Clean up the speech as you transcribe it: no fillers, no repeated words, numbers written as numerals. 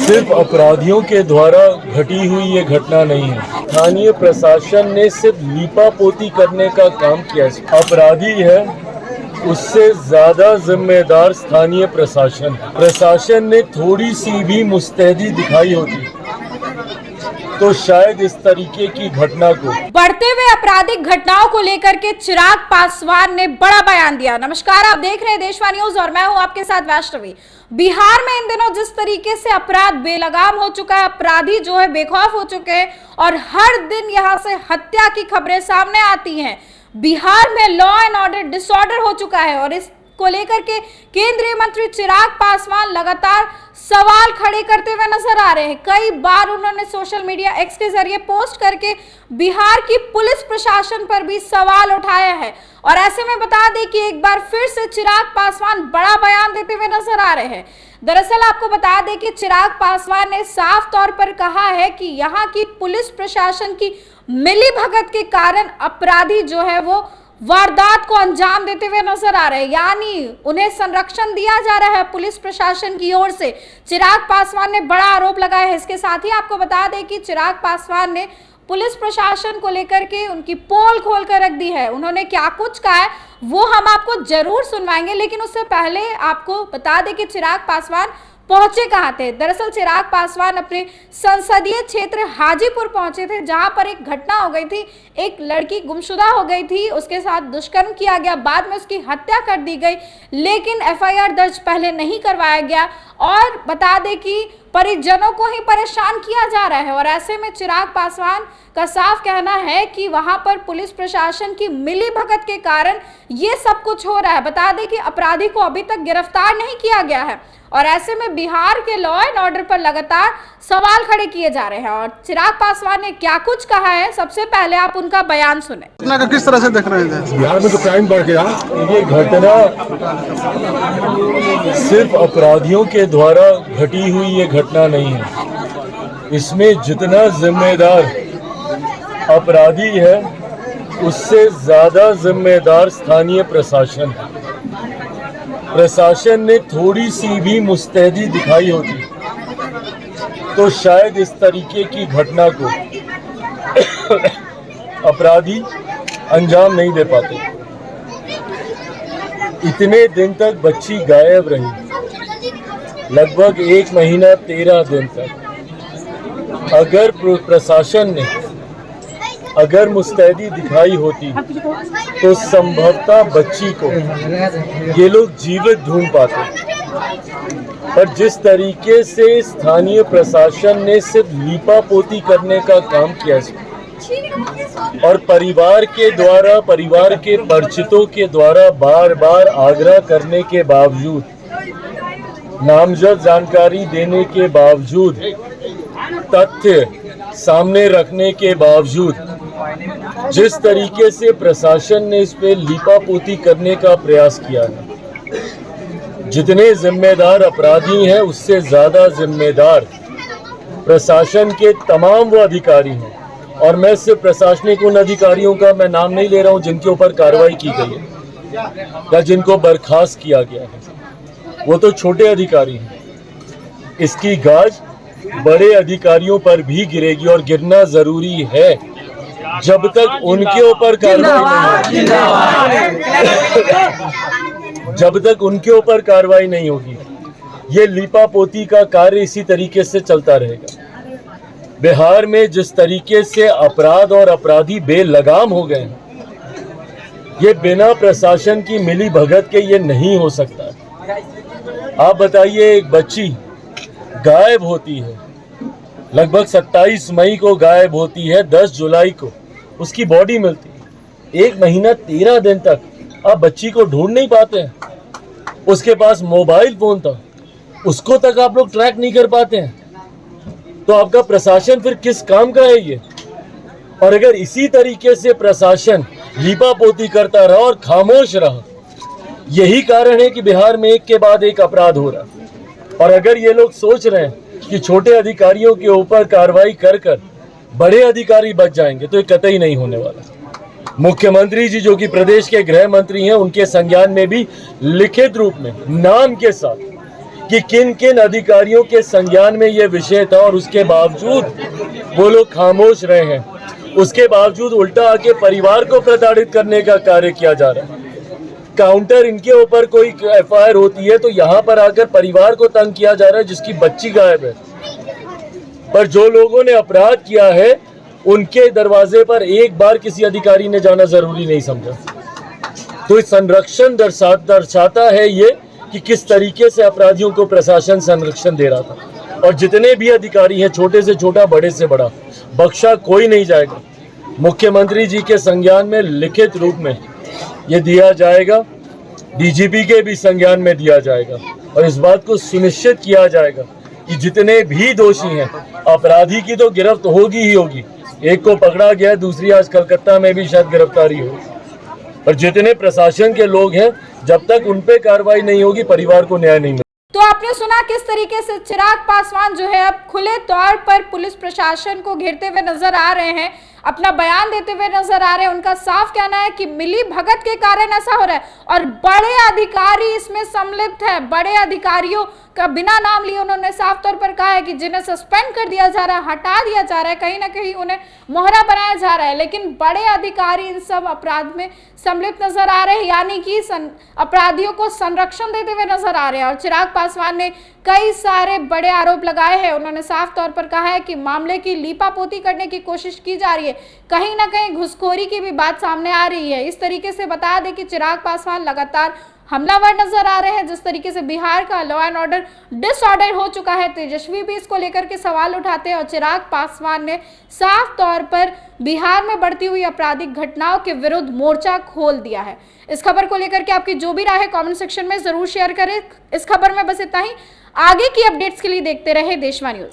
सिर्फ अपराधियों के द्वारा घटी हुई ये घटना नहीं है। स्थानीय प्रशासन ने सिर्फ लीपापोती करने का काम किया है। अपराधी है, उससे ज्यादा जिम्मेदार स्थानीय प्रशासन है। प्रशासन ने थोड़ी सी भी मुस्तैदी दिखाई होती तो शायद इस तरीके की घटना को। बढ़ते हुए आपराधिक घटनाओं को लेकर के चिराग पासवान ने बड़ा बयान दिया। नमस्कार, आप देख रहे हैं देशवाणी न्यूज और मैं हूं आपके साथ वैष्णवी। बिहार में इन दिनों जिस तरीके से अपराध बेलगाम हो चुका है, अपराधी जो है बेखौफ हो चुके हैं और हर दिन यहां से हत्या की खबरें सामने आती हैं। बिहार में लॉ एंड ऑर्डर डिसऑर्डर हो चुका है और इस को लेकर के केंद्रीय मंत्री चिराग पासवान लगातार सवाल खड़े करते हुए नजर आ रहे हैं। कई बार उन्होंने सोशल मीडिया एक्स के जरिए पोस्ट करके बिहार की पुलिस प्रशासन पर भी सवाल उठाया है और ऐसे में बता दें कि एक बार फिर से चिराग पासवान बड़ा बयान देते हुए नजर आ रहे हैं। दरअसल आपको बता दें कि चिराग पासवान ने साफ तौर पर कहा है कि यहाँ की पुलिस प्रशासन की मिलीभगत के कारण अपराधी जो है वो वारदात को अंजाम देते हुए नजर आ रहे हैं, यानी उन्हें संरक्षण दिया जा रहा है पुलिस प्रशासन की ओर से। चिराग पासवान ने बड़ा आरोप लगाया है। इसके साथ ही आपको बता दें कि चिराग पासवान ने पुलिस प्रशासन को लेकर के उनकी पोल खोल कर रख दी है। उन्होंने क्या कुछ कहा है वो हम आपको जरूर सुनवाएंगे, लेकिन उससे पहले आपको बता दें कि चिराग पासवान पहुंचे कहां थे। दरअसल चिराग पासवान अपने संसदीय क्षेत्र हाजीपुर पहुंचे थे, जहां पर एक घटना हो गई थी। एक लड़की गुमशुदा हो गई थी, उसके साथ दुष्कर्म किया गया, बाद में उसकी हत्या कर दी गई, लेकिन एफआईआर दर्ज पहले नहीं करवाया गया और बता दें कि परिजनों को ही परेशान किया जा रहा है। और ऐसे में चिराग पासवान का साफ कहना है कि वहां पर पुलिस प्रशासन की मिलीभगत के कारण ये सब कुछ हो रहा है। बता दें कि अपराधी को अभी तक गिरफ्तार नहीं किया गया है और ऐसे में बिहार के लॉ एंड ऑर्डर पर लगातार सवाल खड़े किए जा रहे हैं। और चिराग पासवान ने क्या कुछ कहा है, सबसे पहले आप उनका बयान सुने। घटना का किस तरह से देख रहे हैं? बिहार में तो क्राइम बढ़ गया। ये घटना सिर्फ अपराधियों के द्वारा घटी हुई ये घटना नहीं है। इसमें जितना जिम्मेदार अपराधी है, उससे ज्यादा जिम्मेदार स्थानीय प्रशासन है। प्रशासन ने थोड़ी सी भी मुस्तैदी दिखाई होती तो शायद इस तरीके की घटना को अपराधी अंजाम नहीं दे पाते। इतने दिन तक बच्ची गायब रही, लगभग 1 महीना 13 दिन तक। अगर प्रशासन ने अगर मुस्तैदी दिखाई होती तो संभवतः बच्ची को ये लोग जीवित ढूंढ पाते। पर जिस तरीके से स्थानीय प्रशासन ने सिर्फ लीपापोती करने का काम किया और परिवार के परिचितों के द्वारा बार बार आग्रह करने के बावजूद, नामजद जानकारी देने के बावजूद, तथ्य सामने रखने के बावजूद, जिस तरीके से प्रशासन ने इस पे लीपापोती करने का प्रयास किया है, जितने जिम्मेदार अपराधी हैं उससे ज्यादा जिम्मेदार प्रशासन के तमाम वो अधिकारी हैं। और मैं सिर्फ प्रशासनिक उन अधिकारियों का मैं नाम नहीं ले रहा हूं जिनके ऊपर कार्रवाई की गई है या जिनको बर्खास्त किया गया है, वो तो छोटे अधिकारी हैं। इसकी गाज बड़े अधिकारियों पर भी गिरेगी और गिरना जरूरी है जब तक उनके ऊपर कार्रवाई नहीं होगी। ये लीपापोती का कार्य इसी तरीके से चलता रहेगा। बिहार में जिस तरीके से अपराध और अपराधी बेलगाम हो गए हैं, ये बिना प्रशासन की मिली भगत के ये नहीं हो सकता। आप बताइए, एक बच्ची गायब होती है, लगभग 27 मई को गायब होती है, 10 जुलाई को उसकी बॉडी मिलती है। 1 महीना 13 दिन तक आप बच्ची को ढूंढ नहीं पाते हैं। उसके पास मोबाइल फोन था, उसको तक आप लोग ट्रैक नहीं कर पाते हैं। तो आपका प्रशासन फिर किस काम का है ये? और अगर इसी तरीके से प्रशासन लीपापोती करता रहा और खामोश रहा, यही कारण है कि बिहार में एक के बाद एक अपराध हो रहा। और अगर ये लोग सोच रहे हैं कि छोटे अधिकारियों के ऊपर कार्रवाई कर कर बड़े अधिकारी बच जाएंगे, तो ये कतई नहीं होने वाला। मुख्यमंत्री जी जो कि प्रदेश के गृह मंत्री हैं, उनके संज्ञान में भी लिखित रूप में नाम के साथ कि किन किन अधिकारियों के संज्ञान में ये विषय था और उसके बावजूद वो लोग खामोश रहे हैं। उसके बावजूद उल्टा आके परिवार को प्रताड़ित करने का कार्य किया जा रहा है। काउंटर इनके ऊपर कोई एफआईआर होती है तो यहाँ पर आकर परिवार को तंग किया जा रहा है जिसकी बच्ची गायब है। पर जो लोगों ने अपराध किया है उनके दरवाजे पर एक बार किसी अधिकारी ने जाना जरूरी नहीं समझा। तो इस संरक्षण दर्शाता है ये कि किस तरीके से अपराधियों को प्रशासन संरक्षण दे रहा था। और जितने भी अधिकारी हैं, छोटे से छोटा बड़े से बड़ा, बख्शा कोई नहीं जाएगा। मुख्यमंत्री जी के संज्ञान में लिखित रूप में ये दिया जाएगा, डीजीपी के भी संज्ञान में दिया जाएगा और इस बात को सुनिश्चित किया जाएगा कि जितने भी दोषी हैं, अपराधी की तो गिरफ्त होगी ही होगी। एक को पकड़ा गया, दूसरी आज कलकत्ता में भी शायद गिरफ्तारी हो। और जितने प्रशासन के लोग हैं, जब तक उन पे कार्रवाई नहीं होगी परिवार को न्याय नहीं मिलेगा। तो आपने सुना किस तरीके से चिराग पासवान जो है अब खुले तौर पर पुलिस प्रशासन को घेरते हुए नजर आ रहे हैं, अपना बयान देते हुए नजर आ रहे हैं। उनका साफ कहना है कि मिली भगत के कारण ऐसा हो रहा है और बड़े अधिकारी इसमें सम्मिलित है। बड़े अधिकारियों का बिना नाम लिए उन्होंने साफ तौर पर कहा है कि जिन्हें सस्पेंड कर दिया जा रहा है, हटा दिया जा रहा है, कहीं ना कहीं उन्हें मोहरा बनाया जा रहा है, लेकिन बड़े अधिकारी इन सब अपराध में सम्मिलित नजर आ रहे हैं, यानी कि अपराधियों को संरक्षण देते हुए नजर आ रहे हैं। और चिराग पासवान ने कई सारे बड़े आरोप लगाए हैं। उन्होंने साफ तौर पर कहा है कि मामले की लीपापोती करने की कोशिश की जा रही है, कहीं ना कहीं घुसखोरी की भी बात सामने आ रही है। इस तरीके से बता दें कि चिराग पासवान लगातार हमलावर नजर आ रहे हैं। जिस तरीके से बिहार का लॉ एंड ऑर्डर डिसऑर्डर हो चुका है, तेजस्वी भी इसको लेकर के सवाल उठाते हैं और चिराग पासवान ने साफ तौर पर बिहार में बढ़ती हुई आपराधिक घटनाओं के विरुद्ध मोर्चा खोल दिया है। इस खबर को लेकर के आपकी जो भी राय है कमेंट सेक्शन में जरूर शेयर करें। इस खबर में बस इतना ही। आगे की अपडेट्स के लिए देखते रहे देशवा न्यूज।